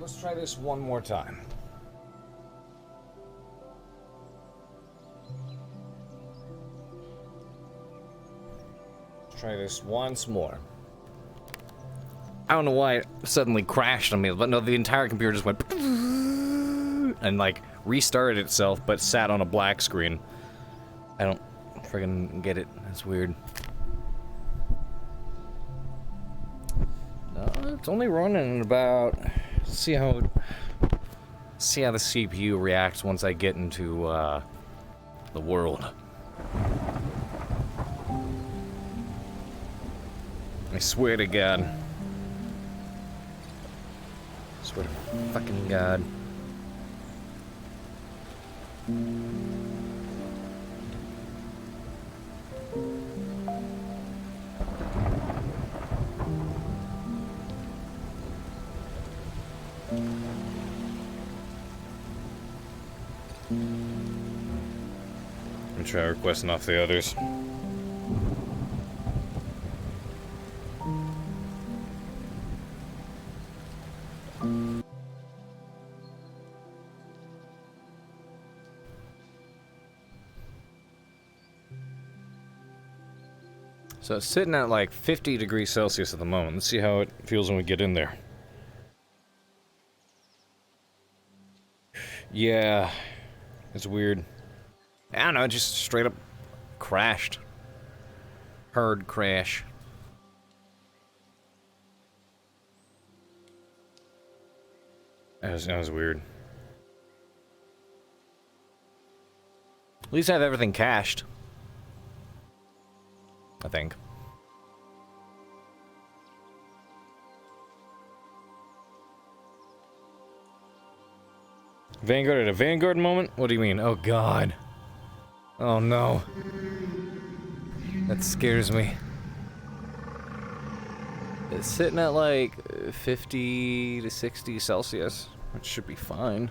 let's try this one more time. Let's try this once more. I don't know why it suddenly crashed on me, but no, the entire computer just went and like restarted itself, but sat on a black screen. I don't friggin' get it. That's weird. No, it's only running about. See how the CPU reacts once I get into the world. I swear to God. I swear to fucking God. Let me try requesting off the others. So it's sitting at like 50 degrees Celsius at the moment. Let's see how it feels when we get in there. Yeah, it's weird. I don't know, it just straight up crashed. Hard crash. That was weird. At least I have everything cached. I think. Vanguard at a Vanguard moment? What do you mean? Oh god. Oh no. That scares me. It's sitting at like 50 to 60 Celsius, which should be fine.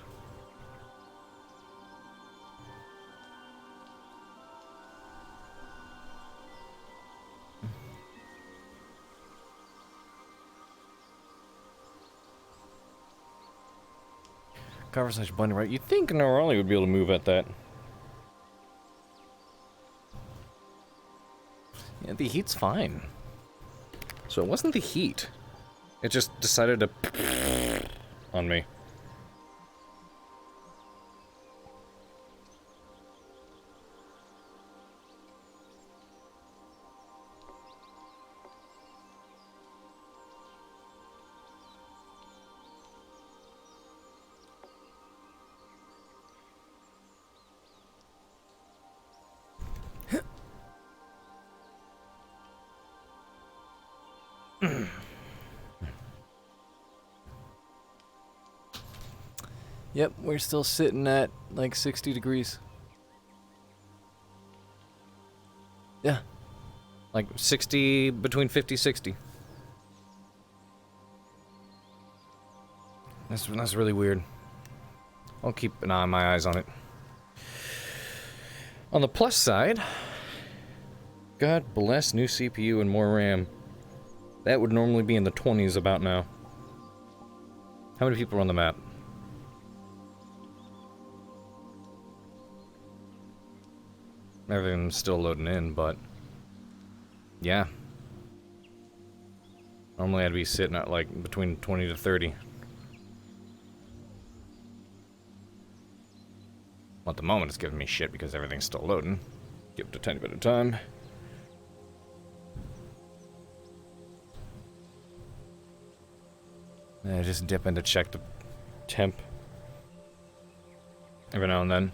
Carver slash bunny, right? You'd think Norali would be able to move at that. Yeah, the heat's fine. So it wasn't the heat. It just decided to on me. Yep, we're still sitting at like 60 degrees. Yeah. Like 60, between 50, 60. That's really weird. I'll keep an eye, my eyes on it. On the plus side, God bless new CPU and more RAM. That would normally be in the 20s about now. How many people are on the map? Everything's still loading in, but yeah. Normally I'd be sitting at like between 20 to 30. Well, at the moment it's giving me shit because everything's still loading. Give it a tiny bit of time. I just dip in to check the temp every now and then.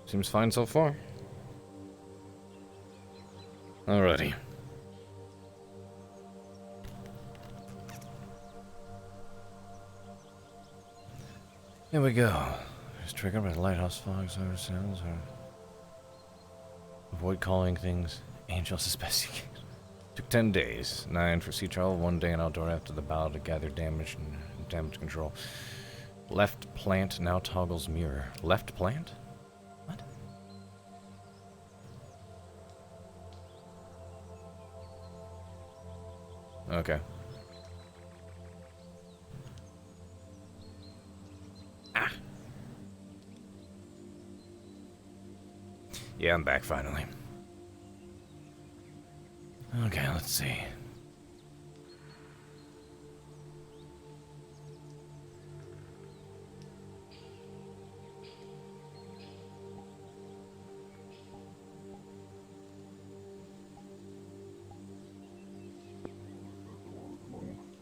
Seems fine so far. Alrighty. Here we go. Just triggered by the lighthouse fog, sound sounds, or avoid calling things angels as best you can. Took 10 days, 9 for sea travel, 1 day in outdoor after the battle to gather damage and damage control. Left plant now toggles mirror. Left plant? What? Okay. Yeah, I'm back finally. Okay, let's see.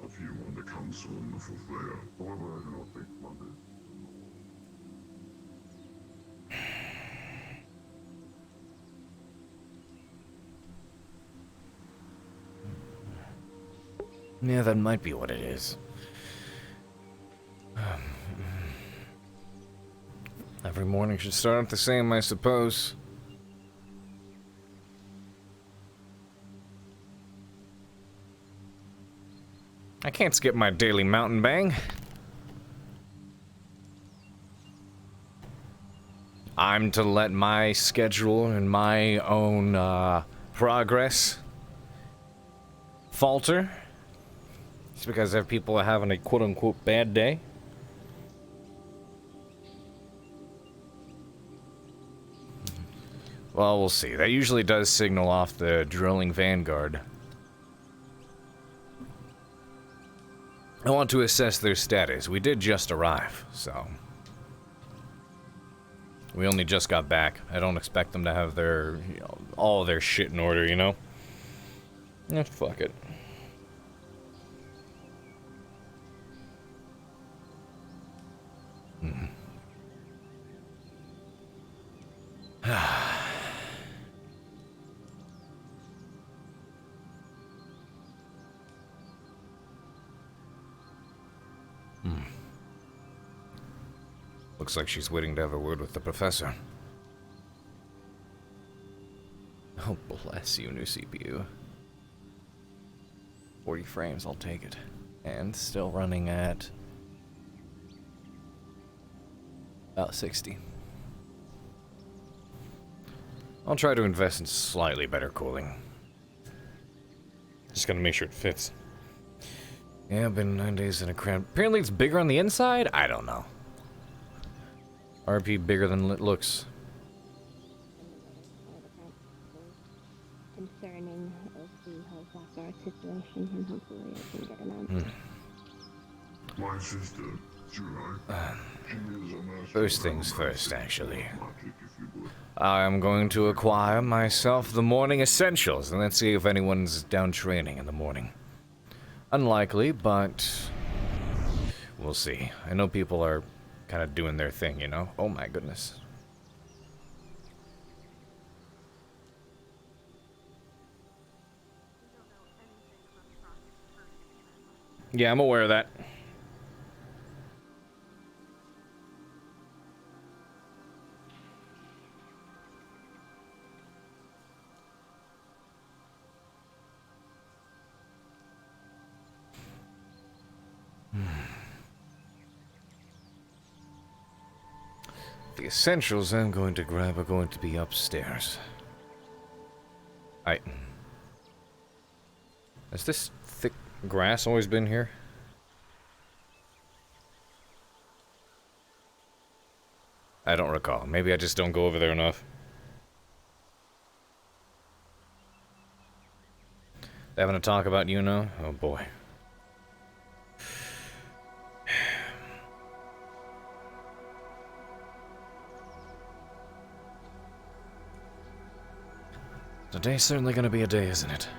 A few on the council and the fourth layer. However, I do not think Monday. Yeah, that might be what it is. Every morning should start out the same, I suppose. I can't skip my daily mountain bang. I'm to let my schedule and my own progress falter. It's because if people are having a quote-unquote bad day. Well, we'll see. That usually does signal off the drilling vanguard. I want to assess their status. We did just arrive, so... We only just got back. I don't expect them to have their, all their shit in order, you know? Yeah, fuck it. Looks like she's waiting to have a word with the professor. Oh, bless you, new CPU. 40 frames, I'll take it. And still running at about 60. I'll try to invest in slightly better cooling. Just gotta make sure it fits. Yeah, been 9 days in a cramp. Apparently it's bigger on the inside? I don't know. RP bigger than it looks. Concerning of the whole Blackguard situation, and hopefully I can get an answer. My sister, July. She is a master. First things first, actually. Magic, if you would. I'm going to acquire myself the morning essentials, and let's see if anyone's down training in the morning. Unlikely, but we'll see. I know people are kind of doing their thing, you know? Oh my goodness. Yeah, I'm aware of that. The essentials I'm going to grab are going to be upstairs. Has this thick grass always been here? I don't recall. Maybe I just don't go over there enough. They having a talk about you now? Oh boy. Today's certainly gonna be a day, isn't it?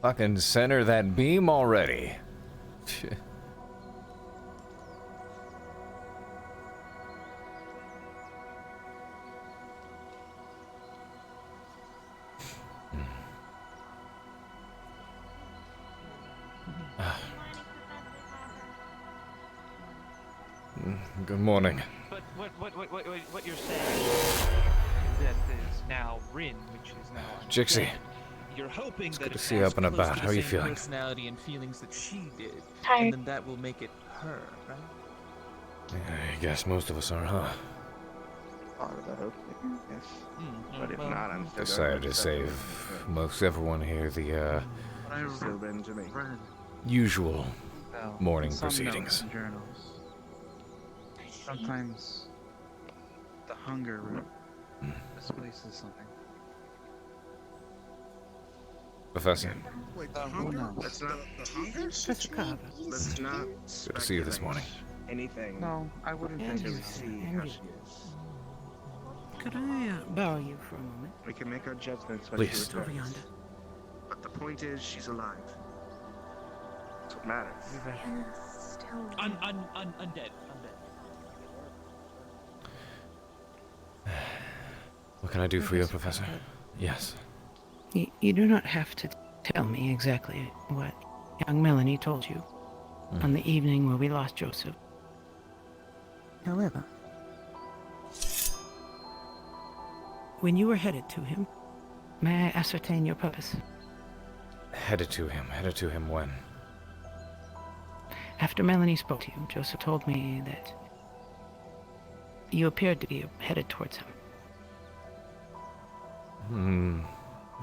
Fucking center that beam already. Good morning. But what you're saying is that there's now Rin, which is now Jixie. dead. You're hoping that good to it see you has up and close about. to How the are you same feeling? personality and feelings that she did, Tired. and then that will make it her, right? Yeah, I guess most of us are, huh? Part of the hopefully, yes. But if Well, not, I'm still Decided to save most everyone here the Still been to me. usual Well, morning some proceedings. notes and journals. Sometimes the hunger room displaces something. Professor, Wait, Who knows? That's not the hunger? Professor Carver. Let's not good to see you this morning. anything No, I wouldn't think until it we was. see how she is. Could I borrow you for a moment? We can make our judgments when Please. she Over returns. yonder. But the point is, she's alive. That's what matters. Undead. What can I do for you, Professor? Yes. You do not have to tell me exactly what young Melanie told you on the evening where we lost Joseph. However, when you were headed to him, may I ascertain your purpose? Headed to him when? After Melanie spoke to you, Joseph told me that you appeared to be headed towards him. I'm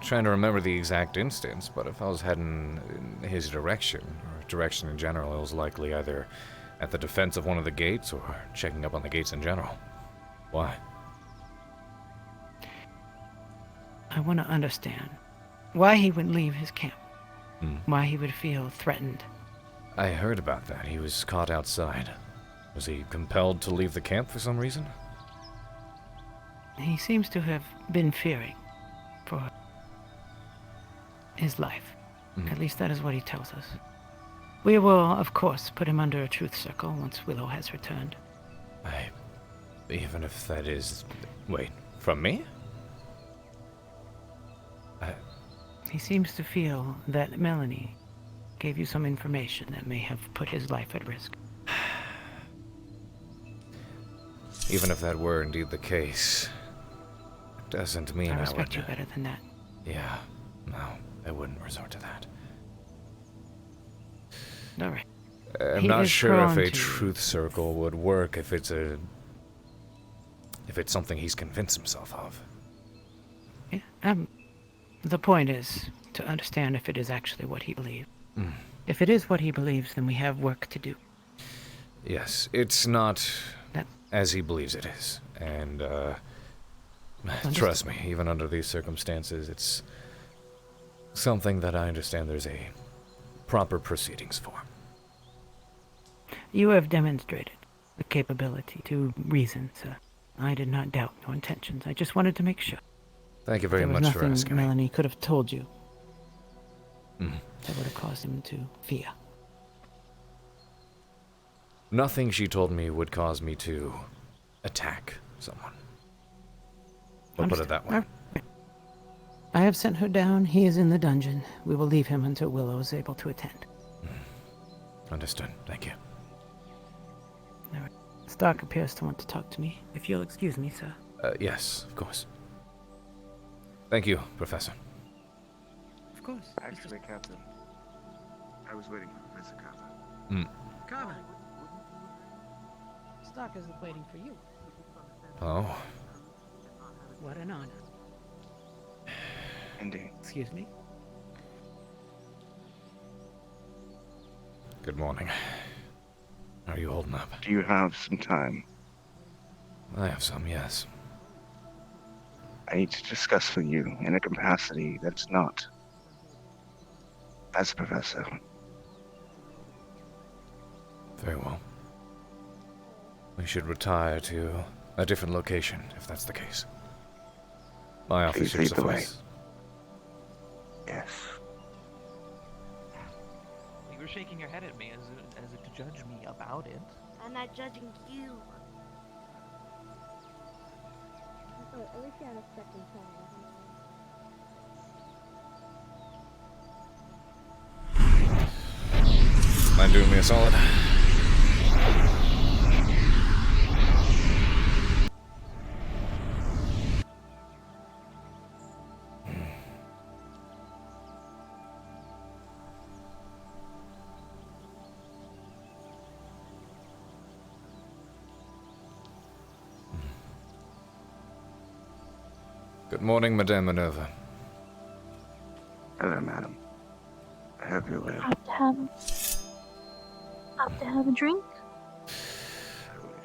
trying to remember the exact instance, but if I was heading in his direction, or direction in general, it was likely either at the defense of one of the gates or checking up on the gates in general. Why? I want to understand why he would leave his camp, why he would feel threatened. I heard about that. He was caught outside. Was he compelled to leave the camp for some reason? He seems to have been fearing for his life. At least that is what he tells us. We will, of course, put him under a truth circle once Willow has returned. Even if that is... Wait, from me? He seems to feel that Melanie gave you some information that may have put his life at risk. Even if that were indeed the case, it doesn't mean I I respect would... you better than that. Yeah, no, I wouldn't resort to that. All right. I'm He not is sure if prone a to- truth circle would work if it's something he's convinced himself of. Yeah, the point is to understand if it is actually what he believes. If it is what he believes, then we have work to do. Yes, it's not That- as he believes it is. And, Understood. trust me, even under these circumstances, it's something that I understand there's a proper proceedings for. You have demonstrated the capability to reason, sir. I did not doubt your intentions. I just wanted to make sure. Thank you very There was much for nothing asking me. Melanie could have told you that would have caused him to fear. Nothing she told me would cause me to attack someone. We'll put it that way. Understood. I have sent her down. He is in the dungeon. We will leave him until Willow is able to attend. Understood. Thank you. All right. Stark appears to want to talk to me. If you'll excuse me, sir. Yes, of course. Thank you, Professor. Of course. Actually, Captain, I was waiting for Professor Carver. Carver. Stark is waiting for you. Oh, What an honor. Indeed. Excuse me. good morning. How are you holding up? Do you have some time? I have some, yes. I need to discuss with you in a capacity that's not as a professor. Very well. We should retire to a different location, if that's the case. My office Please should lead the way. suffice. Yes. You were shaking your head at me as if to judge me about it. I'm not judging you. Oh, at least you had a second time. Mind doing me a solid? Good morning, Madame Minerva. Hello, madam. I hope you're well. Up to have a drink?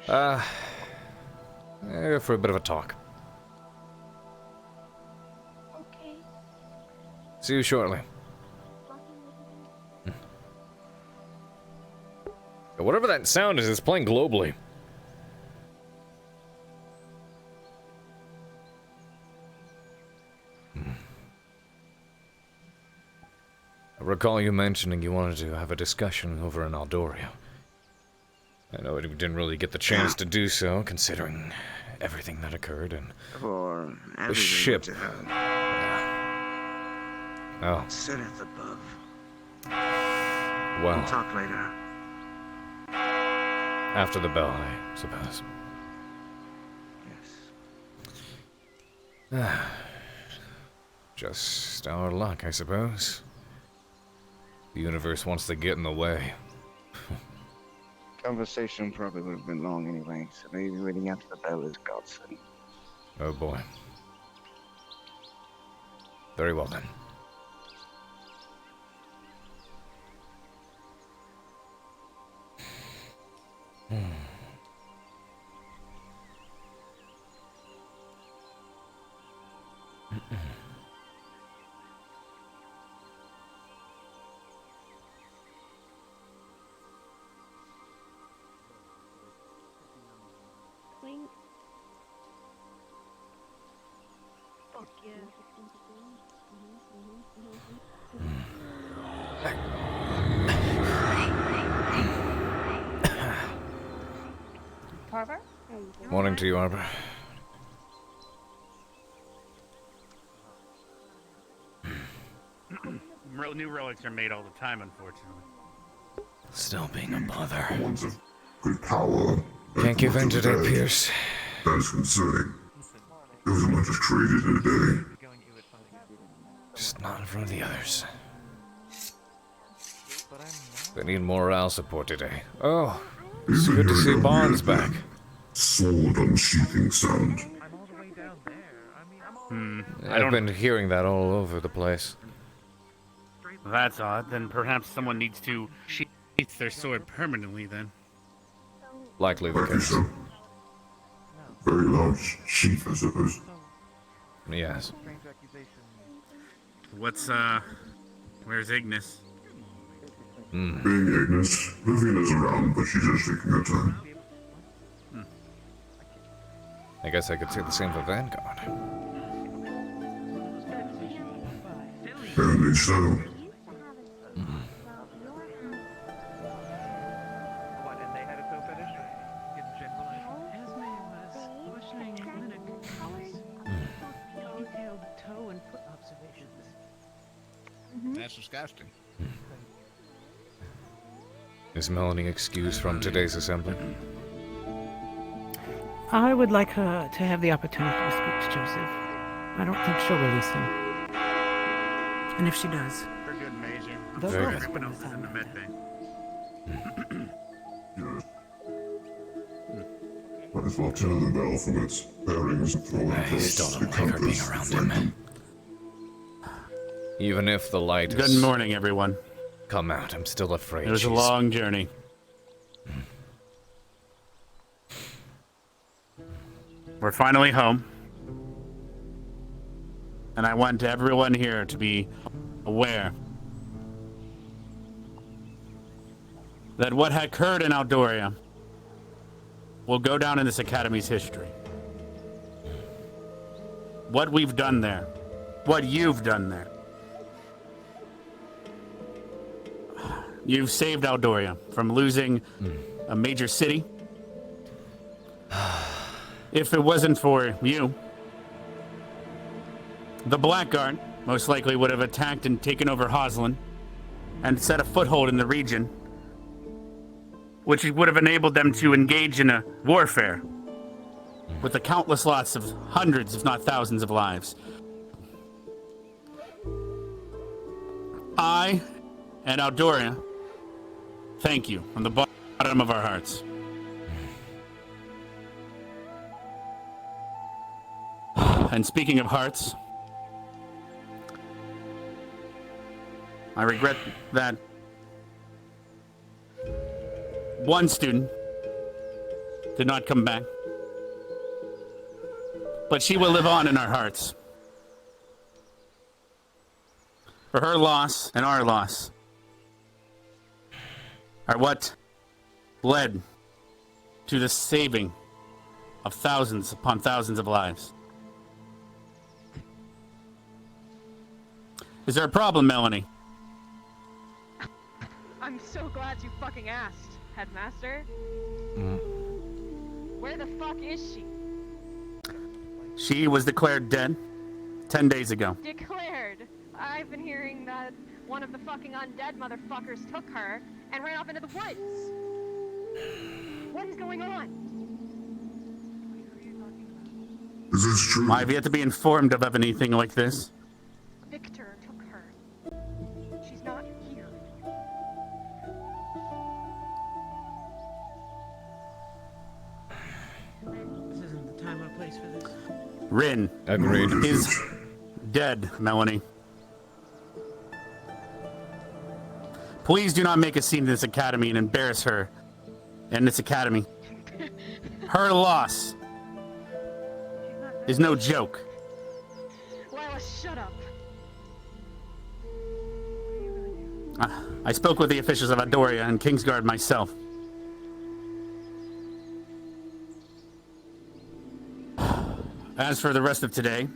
For a bit of a talk. Okay. See you shortly. Whatever that sound is, it's playing globally. I recall you mentioning you wanted to have a discussion over in Aldoria. I know we didn't really get the chance to do so, considering everything that occurred and For the ship. Oh, Sitteth above. well, We'll talk later. after the bell, I suppose. Yes. Just our luck, I suppose. The universe wants to get in the way. Conversation probably would have been long anyway, so maybe waiting after the bell is godsend. Oh boy. Very well then. Clink. Fuck yeah. Carver? Morning to you, Arbor. New relics are made all the time, unfortunately. Still being a bother. Ones of good power. Can't give in today, Pierce. That is concerning. Those are not just traded in a day. Just not in front of the others. They need morale support today. Oh, it's good to see Bonds back. Sword unsheathing sound. I'm all the way down there. I mean, I'm all I've been hearing that all over the place. That's odd. Then perhaps someone needs to sheath their sword permanently, then. Likely the Likely case. so. Very large sheath, I suppose. Yes. strange accusation. What's, where's Ignis? Being Ignis, Livina's around, but she's just taking her time. I guess I could say the same for Vanguard. Apparently so. What, and they had a toe fetish? In general? Esme was questioning Linux. Detailed toe and foot observations. That's disgusting. Is Melanie excused from today's assembly? I would like her to have the opportunity to speak to Joseph. I don't think she'll release him. And if she does, For good measure. They'll Very go good. for Everyone else the is in the time. med bay. Yes. Might as well turn the bell from its bearings and throw it I across still the don't like her being compass around and him. Even if the light Good has morning, everyone. come out, I'm still afraid It was a she's... long journey. We're finally home. And I want everyone here to be aware that what had occurred in Aldoria will go down in this academy's history. What we've done there, what you've done there. You've saved Aldoria from losing a major city. If it wasn't for you, the Blackguard most likely would have attacked and taken over Hoslan and set a foothold in the region, which would have enabled them to engage in a warfare with the countless loss of hundreds, if not thousands, of lives. I and Aldoria thank you from the bottom of our hearts. And speaking of hearts, I regret that one student did not come back. But she will live on in our hearts. For her loss and our loss are what led to the saving of thousands upon thousands of lives. Is there a problem, Melanie? I'm so glad you fucking asked, Headmaster. Where the fuck is she? She was declared dead 10 days ago. Declared. I've been hearing that one of the fucking undead motherfuckers took her and ran off into the woods. What is going on? Is this true? I've yet to be informed of anything like this. Victor took her. She's not here. This isn't the time or place for this. Rin Agreed. is dead, Melanie. Please do not make a scene in this academy and embarrass her in this academy. Her loss is no joke. Lila, shut up. I spoke with the officials of Adoria and Kingsguard myself. As for the rest of today,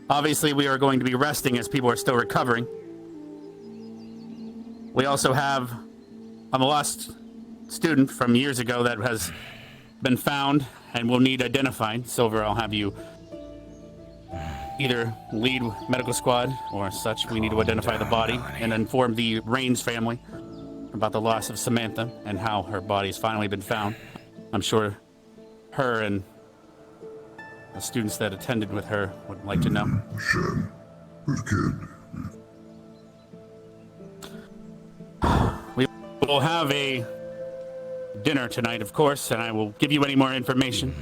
obviously we are going to be resting as people are still recovering. We also have a lost student from years ago that has been found and will need identified. Silver, I'll have you either lead medical squad or such. We need to identify the body and inform the Rains family about the loss of Samantha and how her body has finally been found. I'm sure her and the students that attended with her would like to know. Shen. Good kid. We will have a dinner tonight, of course, and I will give you any more information.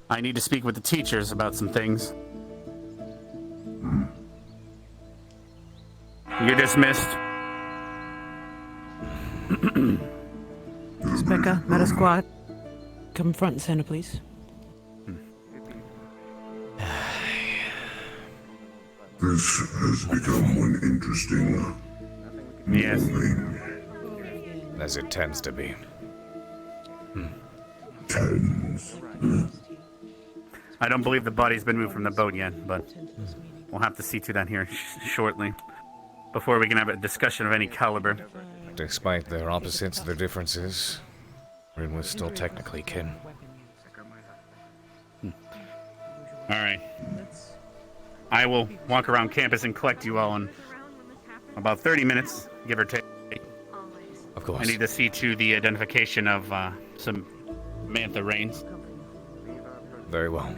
I need to speak with the teachers about some things. You're dismissed. Becca, Meta Squad, come front and center, please. This has become one interesting Yes. morning. As it tends to be. Tens. I don't believe the body's been moved from the boat yet, but we'll have to see to that here shortly, before we can have a discussion of any caliber. Despite their opposites, their differences, Rin was still technically kin. All right. I will walk around campus and collect you all in about 30 minutes, give or take. Of course. I need to see to the identification of Samantha Rains. Very well.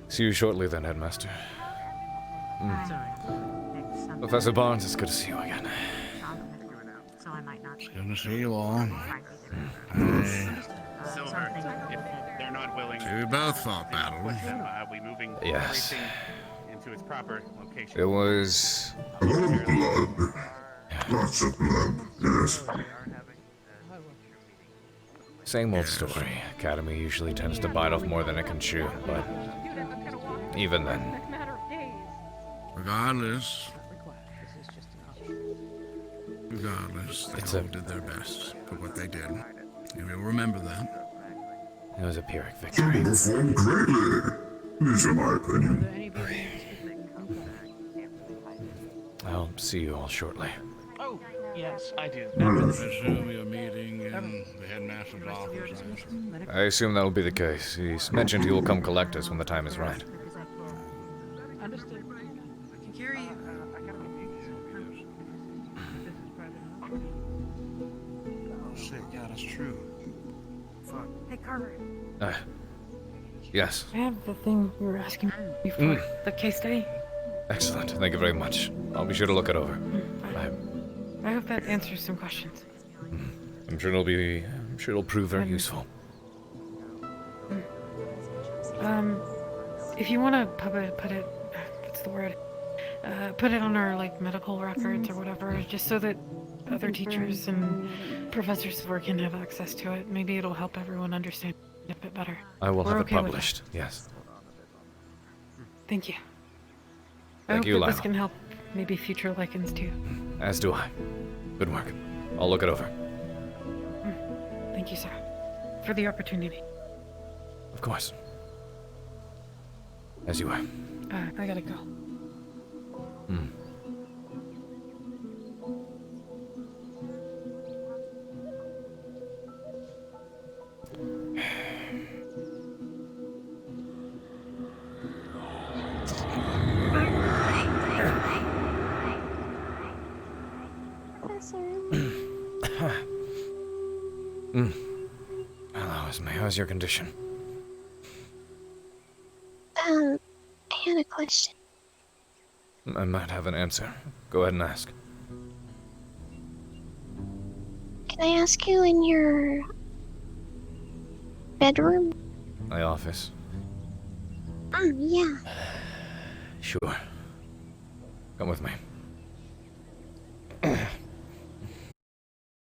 See you shortly then, Headmaster. Professor Barnes, it's good to see you again. It's good to see you all. Silver, if they're not willing, We both fought battles. I'll be moving Yes. everything into its proper location. It was... A lot of blood. Lots of blood. Yes. Same old story. Academy usually tends to bite off more than it can chew, but even then. Next matter of days. Regardless, they It's all did their best for what they did. And we'll remember that. It was a Pyrrhic Some victory. performed greatly. These are my opinion. I'll see you all shortly. Oh, yes, I do. I assume you're meeting in the headmaster's office. I assume that'll be the case. He's mentioned he will come collect us when the time is right. Understood. I can carry you. Shit, yeah, that's true. Fuck. Hey, Carver. Yes. I have the thing you were asking me for. The case study. Excellent. Thank you very much. I'll be sure to look it over. I hope that answers some questions. I'm sure it'll prove very useful. if you want to put it, what's the word? Put it on our like medical records or whatever, just so that other teachers and professors of work can have access to it. Maybe it'll help everyone understand it a bit better. I will We're have okay it with published. Yes. Thank you. I Thank hope you, that this Lila. can help maybe future lichens too. As do I. Good work. I'll look it over. Thank you, sir, for the opportunity. Of course. As you are. I gotta go. Hello, Esme. How's your condition? I had a question. I might have an answer. Go ahead and ask. Can I ask you in your bedroom? My office. Yeah. Sure. Come with me.